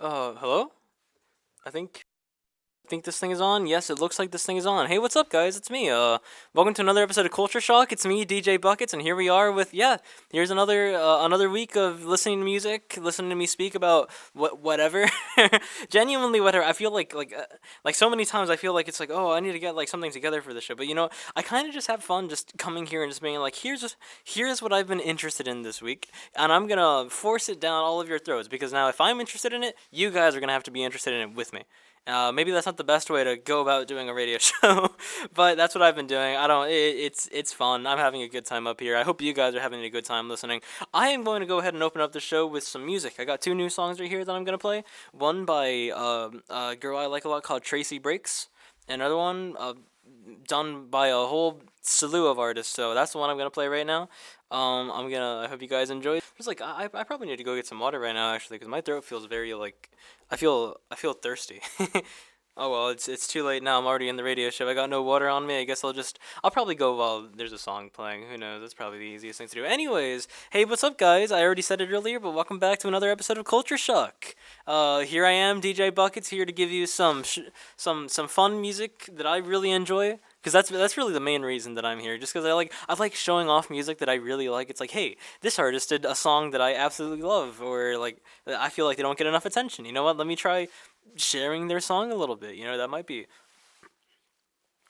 Hello? I think this thing is on. Yes, it looks like this thing is on. Hey, what's up, guys? It's me. Welcome to another episode of Culture Shock. It's me, DJ Buckets, and here we are with Here's another week of listening to music, listening to me speak about whatever, genuinely whatever. I feel like so many times I feel like it's like, oh, I need to get like something together for the show. But I kind of just have fun just coming here and just being like, here's what I've been interested in this week, and I'm gonna force it down all of your throats because now if I'm interested in it, you guys are gonna have to be interested in it with me. Maybe that's not the best way to go about doing a radio show, but that's what I've been doing. I don't. It's fun. I'm having a good time up here. I hope you guys are having a good time listening. I am going to go ahead and open up the show with some music. I got two new songs right here that I'm gonna play. One by a girl I like a lot called Tracy Breaks. Another one done by a whole slew of artists. So that's the one I'm gonna play right now. I hope you guys enjoy. Just like I probably need to go get some water right now actually because my throat feels very like I feel thirsty. Oh well, it's too late now. I'm already in the radio show. I got no water on me. I guess I'll probably go while there's a song playing. Who knows? That's probably the easiest thing to do. Anyways, hey, what's up, guys? I already said it earlier, but welcome back to another episode of Culture Shock. Here I am, DJ Buckets, here to give you some fun music that I really enjoy. Because that's really the main reason that I'm here. Just because I like showing off music that I really like. It's like, hey, this artist did a song that I absolutely love, or like I feel like they don't get enough attention. You know what? Let me try sharing their song a little bit. That might be.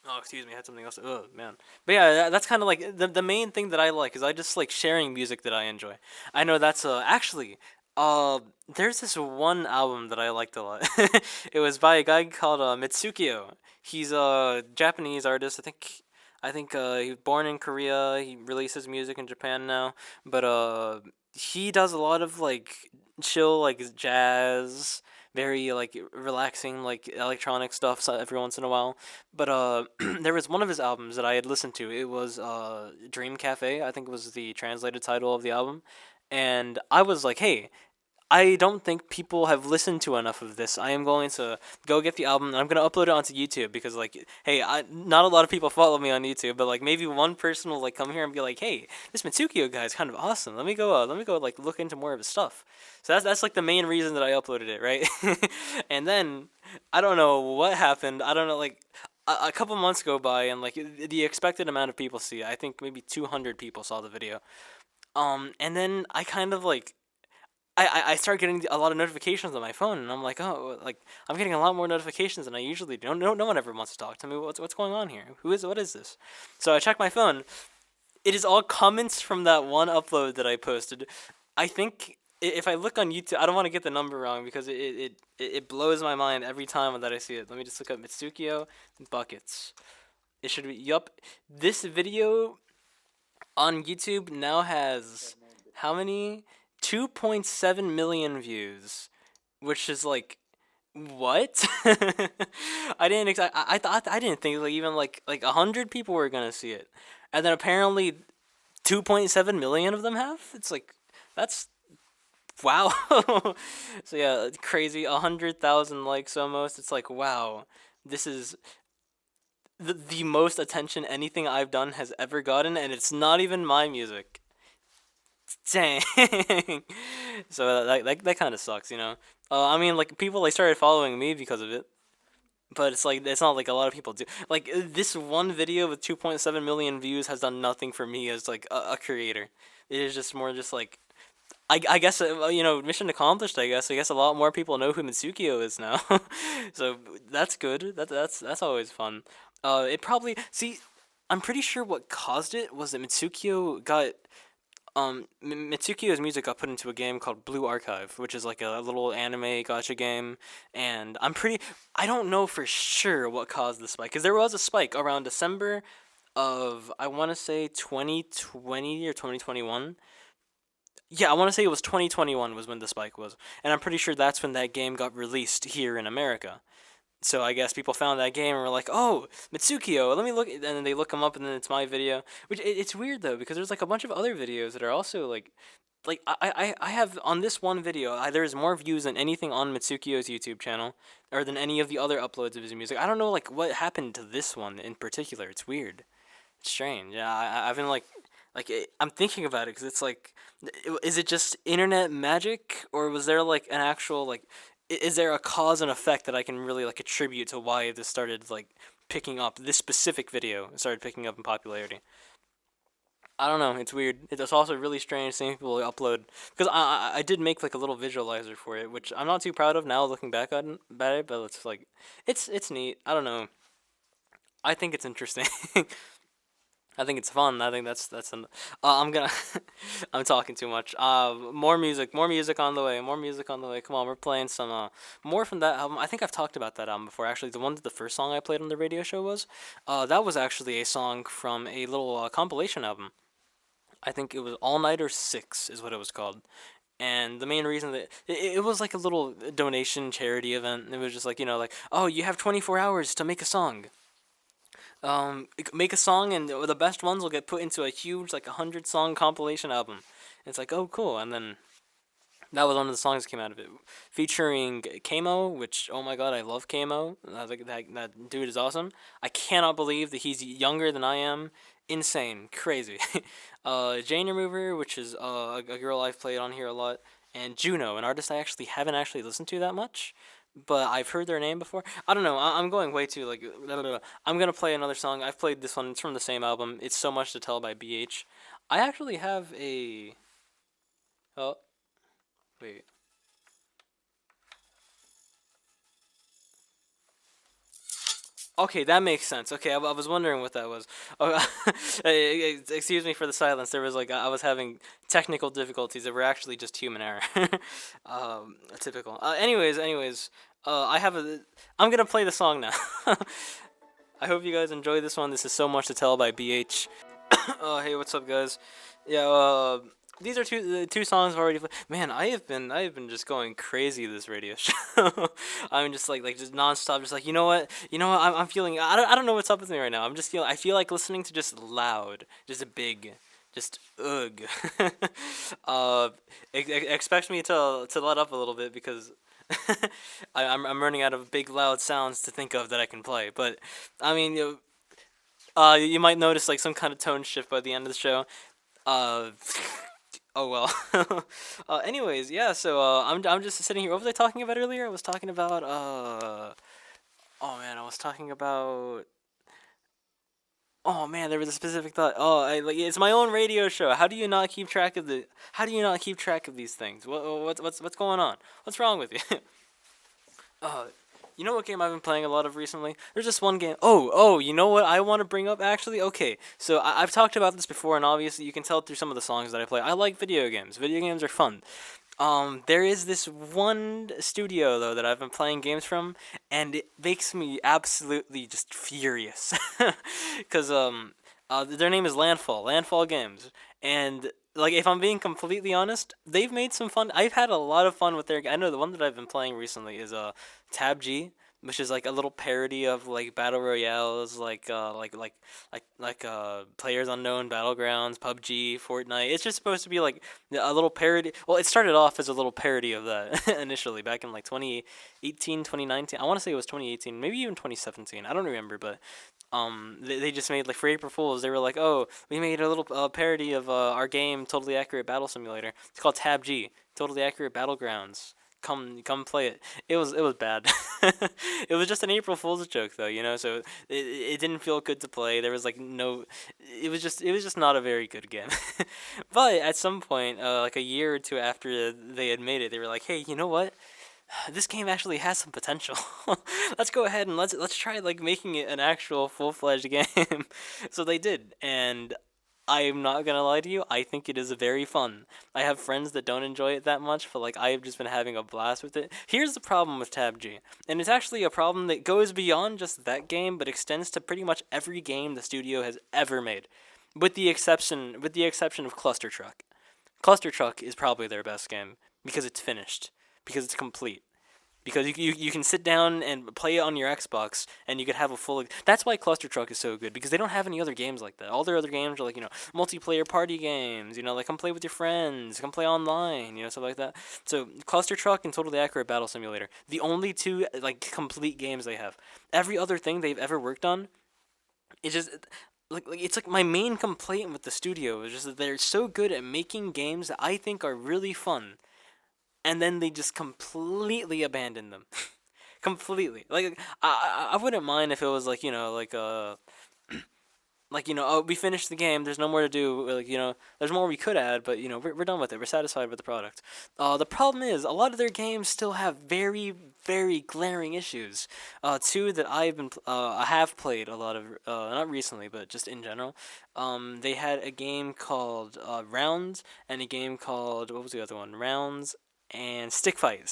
Oh, excuse me, I had something else. Oh man, but yeah, that's kind of like the main thing that I like is I just like sharing music that I enjoy. I know that's actually there's this one album that I liked a lot. It was by a guy called Mitsukio. He's a Japanese artist. I think he was born in Korea. He releases music in Japan now, but he does a lot of like chill like jazz, very like relaxing like electronic stuff every once in a while. But there was one of his albums that I had listened to. It was Dream Cafe, I think was the translated title of the album, and I was like, hey, I don't think people have listened to enough of this. I am going to go get the album and I'm going to upload it onto YouTube because like, hey, not a lot of people follow me on YouTube, but like maybe one person will like come here and be like, hey, this Mitsukio guy is kind of awesome. Let me go like look into more of his stuff. So that's like the main reason that I uploaded it, right? And then I don't know what happened. I don't know, like a couple months go by and like the expected amount of people see it. I think maybe 200 people saw the video. And then I kind of like I start getting a lot of notifications on my phone, and I'm like, oh, like I'm getting a lot more notifications than I usually do. No one ever wants to talk to me. What's going on here? What is this? So I check my phone. It is all comments from that one upload that I posted. I think if I look on YouTube, I don't want to get the number wrong because it blows my mind every time that I see it. Let me just look up Mitsukio Buckets. It should be yup. This video on YouTube now has how many? 2.7 million views, which is like what? I didn't I thought I didn't think like even like 100 people were gonna see it, and then apparently 2.7 million of them have. It's like that's wow. So yeah, crazy 100,000 likes almost. It's like wow, this is the most attention anything I've done has ever gotten, and it's not even my music. Dang. So that kind of sucks. I mean, like people like started following me because of it, but it's like it's not like a lot of people do. Like this one video with 2.7 million views has done nothing for me as like a creator. It is just more just like I guess mission accomplished. I guess a lot more people know who Mitsukio is now, so that's good. That's always fun. It probably see. I'm pretty sure what caused it was that Mitsukio got Mitsukio's music got put into a game called Blue Archive, which is like a little anime gacha game, and I don't know for sure what caused the spike, because there was a spike around December of, I want to say 2020 or 2021. Yeah, I want to say it was 2021 was when the spike was, and I'm pretty sure that's when that game got released here in America. So I guess people found that game and were like, "Oh, Mitsukio, let me look." And then they look him up, and then it's my video. Which it's weird though because there's like a bunch of other videos that are also like I have on this one video. There's more views than anything on Mitsukio's YouTube channel, or than any of the other uploads of his music. I don't know like what happened to this one in particular. It's weird. It's strange. Yeah, I've been I'm thinking about it because it's like, is it just internet magic, or was there like an actual like is there a cause and effect that I can really like attribute to why this started like picking up? This specific video started picking up in popularity. I don't know. It's weird. It's also really strange seeing people upload because I did make like a little visualizer for it, which I'm not too proud of now looking back on about it. But it's like it's neat. I don't know. I think it's interesting. I think it's fun. I think that's an. I'm gonna. I'm talking too much. More music on the way. More music on the way. Come on, we're playing some more from that album. I think I've talked about that album before. Actually, the one that the first song I played on the radio show was, that was actually a song from a little compilation album. I think it was All Nighter 6 is what it was called. And the main reason that it was like a little donation charity event. It was just like, like, oh, you have 24 hours to make a song. Make a song, and the best ones will get put into a huge, like, 100-song compilation album. And it's like, oh, cool. And then that was one of the songs that came out of it, featuring Kamo, which, oh my god, I love Kamo. That dude is awesome. I cannot believe that he's younger than I am. Insane, crazy. Jane Remover, which is a girl I've played on here a lot, and Juno, an artist I actually haven't listened to that much, but I've heard their name before. I don't know. I'm going way too like. Blah, blah, blah. I'm gonna play another song. I've played this one. It's from the same album. It's So Much to Tell by BH. I actually have a. Oh, wait. Okay, that makes sense. Okay, I was wondering what that was. Oh, excuse me for the silence. There was like I was having technical difficulties that were actually just human error. Typical. Anyways, I have a. I'm gonna play the song now. I hope you guys enjoy this one. This is So Much to Tell by BH. Hey, what's up, guys? Yeah, these are two songs I've already played. Man, I have been just going crazy this radio show. I'm just like just nonstop, just like I'm feeling. I don't know what's up with me right now. I feel like listening to just loud, just a big, just ugh. Expect me to let up a little bit because I'm running out of big loud sounds to think of that I can play. But I mean, you might notice like some kind of tone shift by the end of the show. Uh, oh well. Anyways, yeah. So I'm just sitting here. What was I talking about earlier? I was talking about Oh man, I was talking about. Oh man, there was a specific thought. Oh, it's my own radio show. How do you not keep track of the? How do you not keep track of these things? What's going on? What's wrong with you? uh, you know what game I've been playing a lot of recently? There's this one game. Oh, you know what I want to bring up actually? Okay, so I've talked about this before, and obviously you can tell through some of the songs that I play. I like video games. Video games are fun. There is this one studio though that I've been playing games from, and it makes me absolutely just furious, cause their name is Landfall Games, and like if I'm being completely honest, they've made some fun. I've had a lot of fun with their. I know the one that I've been playing recently is Tab G, which is like a little parody of like battle royales, like Players Unknown Battlegrounds, PUBG, Fortnite. It's just supposed to be like a little parody. Well, it started off as a little parody of that initially back in like 2018, 2019. I want to say it was 2018, maybe even 2017. I don't remember, but they just made like for April Fools. They were like, oh, we made a little parody of our game, Totally Accurate Battle Simulator. It's called Tab G, Totally Accurate Battlegrounds. Come play it. It was bad. It was just an April Fool's joke though, so it didn't feel good to play. There was like no it was just not a very good game. But at some point, like a year or two after they had made it, they were like, "Hey, you know what? This game actually has some potential. Let's go ahead and let's try like making it an actual full-fledged game." So they did, and I'm not gonna lie to you, I think it is very fun. I have friends that don't enjoy it that much, but like I've just been having a blast with it. Here's the problem with Tab G, and it's actually a problem that goes beyond just that game, but extends to pretty much every game the studio has ever made, with the exception of Cluster Truck. Cluster Truck is probably their best game because it's finished, because it's complete, because you can sit down and play it on your Xbox, and you could have a full. That's why Cluster Truck is so good, because they don't have any other games like that. All their other games are like multiplayer party games. Like come play with your friends, come play online. Stuff like that. So Cluster Truck and Totally Accurate Battle Simulator, the only two like complete games they have. Every other thing they've ever worked on, is just. Like it's like my main complaint with the studio is just that they're so good at making games that I think are really fun, and then they just completely abandoned them. Completely. Like I wouldn't mind if it was like, like, oh, we finished the game, there's no more to do, like, there's more we could add, but, we're done with it, we're satisfied with the product. The problem is a lot of their games still have very, very glaring issues. Two that I have played a lot of, not recently, but just in general. They had a game called Rounds, and a game called, what was the other one, Rounds and Stick Fight.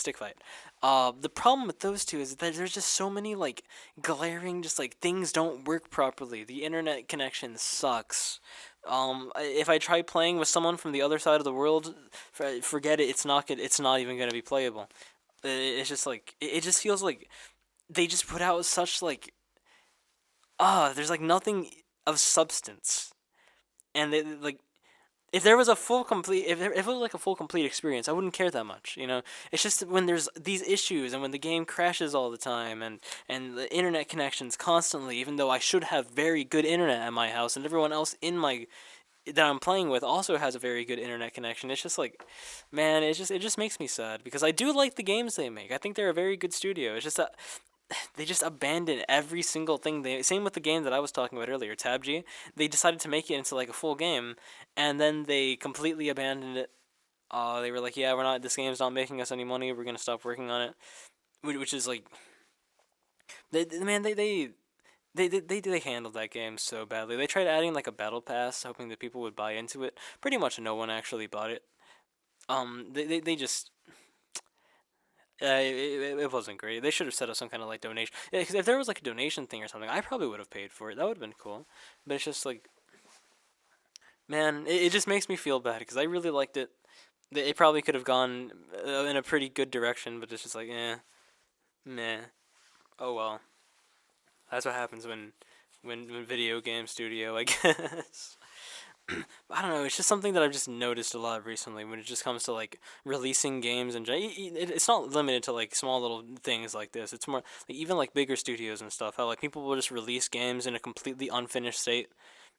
The problem with those two is that there's just so many like glaring, just like things don't work properly. The internet connection sucks. If I try playing with someone from the other side of the world, forget it. It's not even gonna be playable. It's just like it just feels like they just put out such like there's like nothing of substance, and they like if there was a full complete if it was like a full complete experience, I wouldn't care that much. It's just when there's these issues and when the game crashes all the time and the internet connections constantly, even though I should have very good internet at my house and everyone else in my that I'm playing with also has a very good internet connection. It's just like, man, it just makes me sad because I do like the games they make. I think they're a very good studio. It's just that they just abandon every single thing. Same with the game that I was talking about earlier, Tab G. They decided to make it into like a full game, and then they completely abandoned it. They were like, yeah, we're not. This game's not making us any money. We're gonna stop working on it, which is like, man, they handled that game so badly. They tried adding like a battle pass, hoping that people would buy into it. Pretty much no one actually bought it. They just it wasn't great. They should have set up some kind of like donation. Yeah, because if there was like a donation thing or something, I probably would have paid for it. That would have been cool. But it's just like, man, it just makes me feel bad because I really liked it. It probably could have gone in a pretty good direction, but it's just like, meh. Oh well. That's what happens when video game studio, I guess. I don't know. It's just something that I've just noticed a lot recently when it just comes to like releasing games and it's not limited to like small little things like this. It's more like even like bigger studios and stuff. How like people will just release games in a completely unfinished state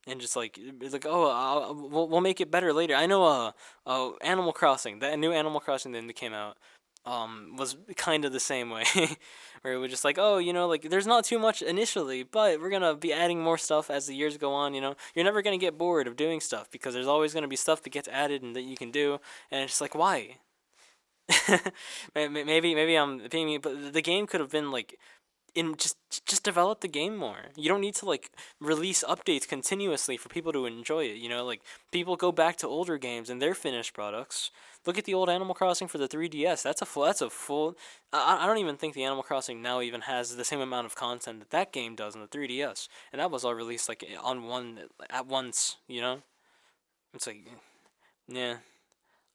and just like it's like we'll make it better later. I know Animal Crossing, that new Animal Crossing that came out was kind of the same way where it was just like, oh, like there's not too much initially, but we're gonna be adding more stuff as the years go on. You're never gonna get bored of doing stuff because there's always gonna be stuff that gets added and that you can do, and it's just like, why? Maybe I'm being mean, but the game could have been like in just develop the game more. You don't need to like release updates continuously for people to enjoy it. Like people go back to older games and their finished products. Look at the old Animal Crossing for the 3DS. That's a full. I don't even think the Animal Crossing now even has the same amount of content that that game does on the 3DS, and that was all released like on one at once. It's like, yeah,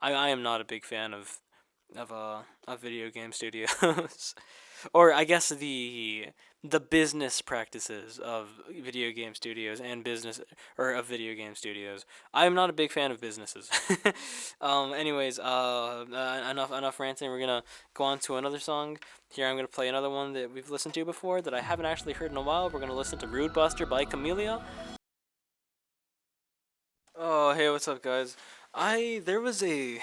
I am not a big fan of video game studios. Or I guess the business practices of video game studios and business or of video game studios. I'm not a big fan of businesses. Anyways, enough ranting. We're gonna go on to another song. Here I'm gonna play another one that we've listened to before that I haven't actually heard in a while. We're gonna listen to Rude Buster by Camellia. Oh, hey, what's up, guys? There was a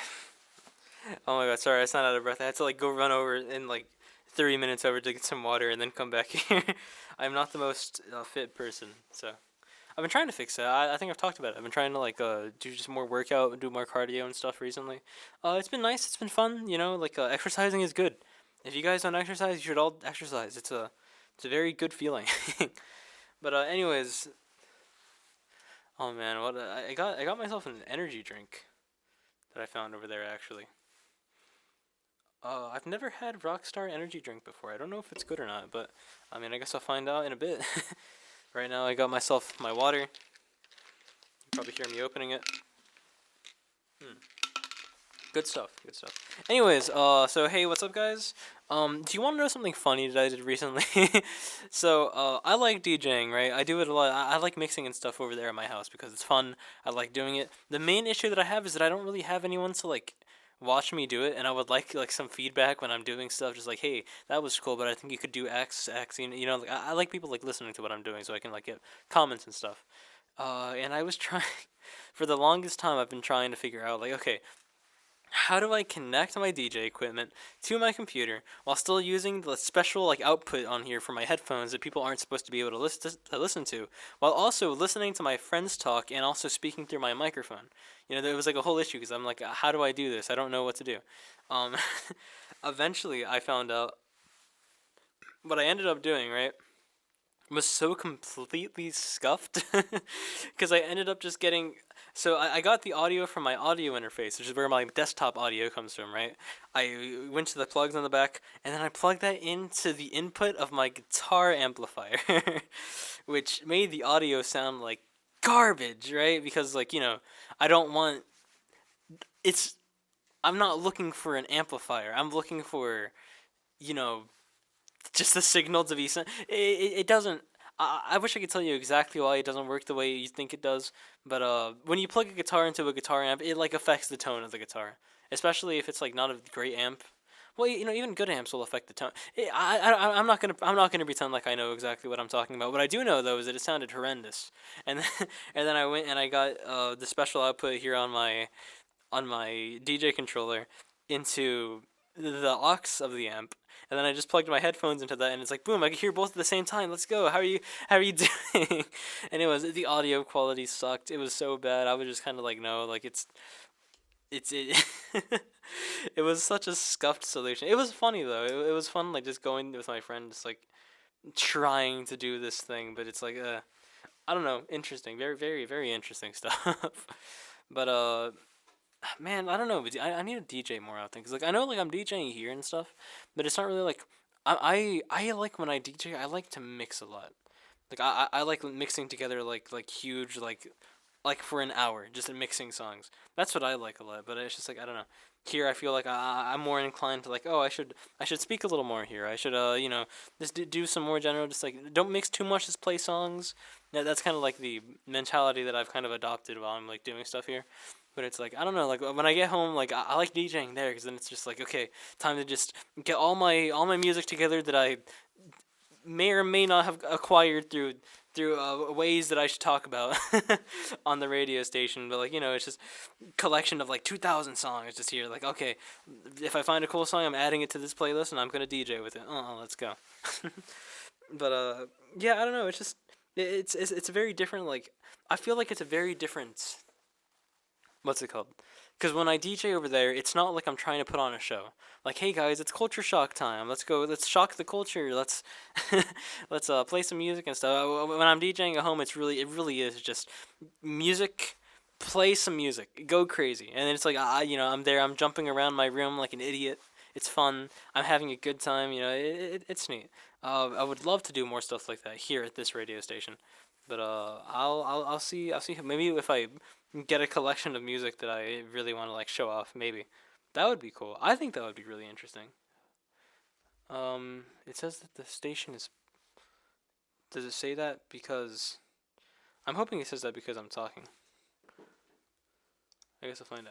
Oh my god, sorry, I sound out of breath. I had to like go run over in like 3 minutes over to get some water and then come back here. I'm not the most fit person, so I've been trying to fix it. I think I've talked about it. I've been trying to like do just more workout and do more cardio and stuff recently. It's been nice. It's been fun. Like exercising is good. If you guys don't exercise, you should all exercise. It's a very good feeling. But anyways, oh man, what I got myself an energy drink that I found over there actually. I've never had Rockstar energy drink before. I don't know if it's good or not, but I mean, I guess I'll find out in a bit. Right now, I got myself my water. You probably hear me opening it. Good stuff. Good stuff. Anyways, so hey, what's up, guys? Do you want to know something funny that I did recently? So, I like DJing, right? I do it a lot. I like mixing and stuff over there at my house because it's fun. I like doing it. The main issue that I have is that I don't really have anyone to like watch me do it, and I would like some feedback when I'm doing stuff, just like, hey, that was cool, but I think you could do X. Like, I like people like listening to what I'm doing, so I can like get comments and stuff. And I was trying for the longest time. I've been trying to figure out like, okay, how do I connect my DJ equipment to my computer while still using the special like output on here for my headphones that people aren't supposed to be able to listen to, while also listening to my friends talk and also speaking through my microphone? There was like a whole issue because I'm like, how do I do this? I don't know what to do. Um, Eventually, I found out what I ended up doing. Right, was so completely scuffed because I ended up just getting. So I got the audio from my audio interface, which is where my desktop audio comes from, right? I went to the plugs on the back, and then I plugged that into the input of my guitar amplifier, which made the audio sound like garbage, right? Because, like, I don't want. It's. I'm not looking for an amplifier. I'm looking for, you know, just the signal to be sent. It doesn't. I wish I could tell you exactly why it doesn't work the way you think it does, but when you plug a guitar into a guitar amp, it like affects the tone of the guitar, especially if it's like not a great amp. Well, even good amps will affect the tone. I'm not gonna pretend like I know exactly what I'm talking about. What I do know though is that it sounded horrendous, and then, and then I went and I got the special output here on my DJ controller into the aux of the amp, and then I just plugged my headphones into that, and it's like boom, I can hear both at the same time. Let's go. How are you doing? And the audio quality sucked. It was so bad. I was just kind of like no, like it. It was such a scuffed solution. It was funny though. It was fun like just going with my friend, just like trying to do this thing, but it's like I don't know, interesting, very very very interesting stuff. But man, I don't know. But I need to DJ more often because like I know like I'm DJing here and stuff, but it's not really like I like when I DJ. I like to mix a lot. Like I like mixing together like huge like for an hour just mixing songs. That's what I like a lot. But it's just like I don't know. Here I feel like I'm more inclined to like I should speak a little more here. I should just do some more general just like don't mix too much. Just play songs. That's kind of like the mentality that I've kind of adopted while I'm like doing stuff here. But it's like I don't know, like when I get home, like I like DJing there because then it's just like okay, time to just get all my music together that I may or may not have acquired through ways that I should talk about on the radio station. But like it's just collection of like 2,000 songs just here. Like okay, if I find a cool song, I'm adding it to this playlist and I'm gonna DJ with it. Let's go. But yeah, I don't know. It's just it's a very different. Like I feel like it's a very different what's it called? Because when I DJ over there, it's not like I'm trying to put on a show. Like, hey guys, it's culture shock time. Let's go. Let's shock the culture. Let's let's play some music and stuff. When I'm DJing at home, it really is just music. Play some music. Go crazy. And then it's like I'm there. I'm jumping around my room like an idiot. It's fun. I'm having a good time. It's neat. I would love to do more stuff like that here at this radio station. But I'll see. Maybe if I get a collection of music that I really want to like show off. Maybe that would be cool. I think that would be really interesting. It says that the station is. Does it say that because? I'm hoping it says that because I'm talking. I guess I'll find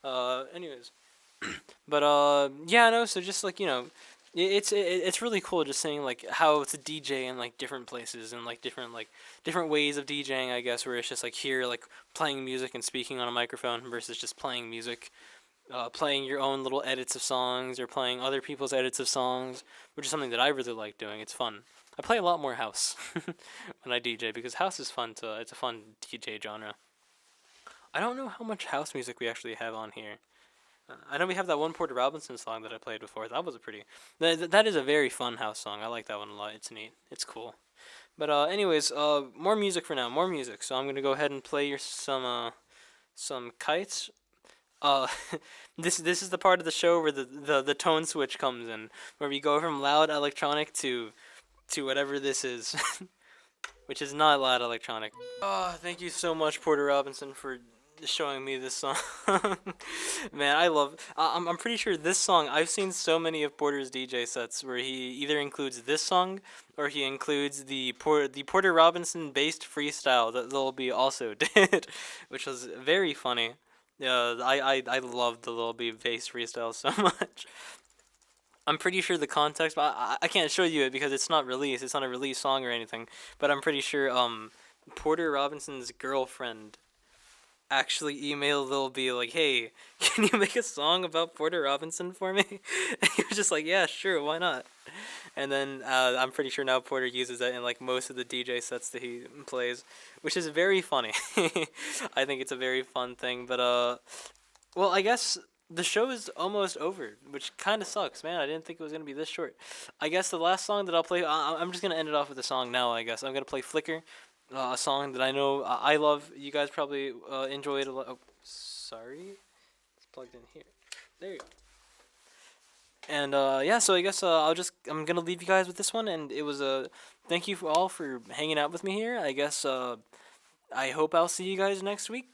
out. Anyways, but yeah, no. So just like it's really cool just seeing like how it's a DJ in like different places and like different ways of DJing, I guess, where it's just like here like playing music and speaking on a microphone versus just playing music, playing your own little edits of songs or playing other people's edits of songs, which is something that I really like doing. It's fun. I play a lot more house when I DJ because house is fun to. It's a fun DJ genre. I don't know how much house music we actually have on here. I know we have that one Porter Robinson song that I played before. That was a pretty. That is a very fun house song. I like that one a lot. It's neat. It's cool. But anyways, more music for now. More music. So I'm gonna go ahead and play your some kites. Uh, this is the part of the show where the tone switch comes in, where we go from loud electronic to whatever this is, which is not loud electronic. Oh, thank you so much, Porter Robinson, for showing me this song. Man, I love. I'm pretty sure this song. I've seen so many of Porter's DJ sets where he either includes this song or he includes the Porter Robinson based freestyle that Lil B also did, which was very funny. I loved the Lil B based freestyle so much. I'm pretty sure the context, but I can't show you it because it's not released. It's not a released song or anything. But I'm pretty sure Porter Robinson's girlfriend actually email Lil B like, "Hey, can you make a song about Porter Robinson for me?" And he was just like, "Yeah, sure, why not?" And then I'm pretty sure now Porter uses that in like most of the DJ sets that he plays, which is very funny. I think it's a very fun thing, but well, I guess the show is almost over, which kind of sucks, man. I didn't think it was gonna be this short. I guess the last song that I'll play, I'm just gonna end it off with a song now. I guess I'm gonna play "Flicker," a song that I know I love. You guys probably enjoy it a lot. Oh, sorry, it's plugged in here. There you go. And yeah, so I guess I'm gonna leave you guys with this one, and it was a thank you for all for hanging out with me here. I guess I hope I'll see you guys next week.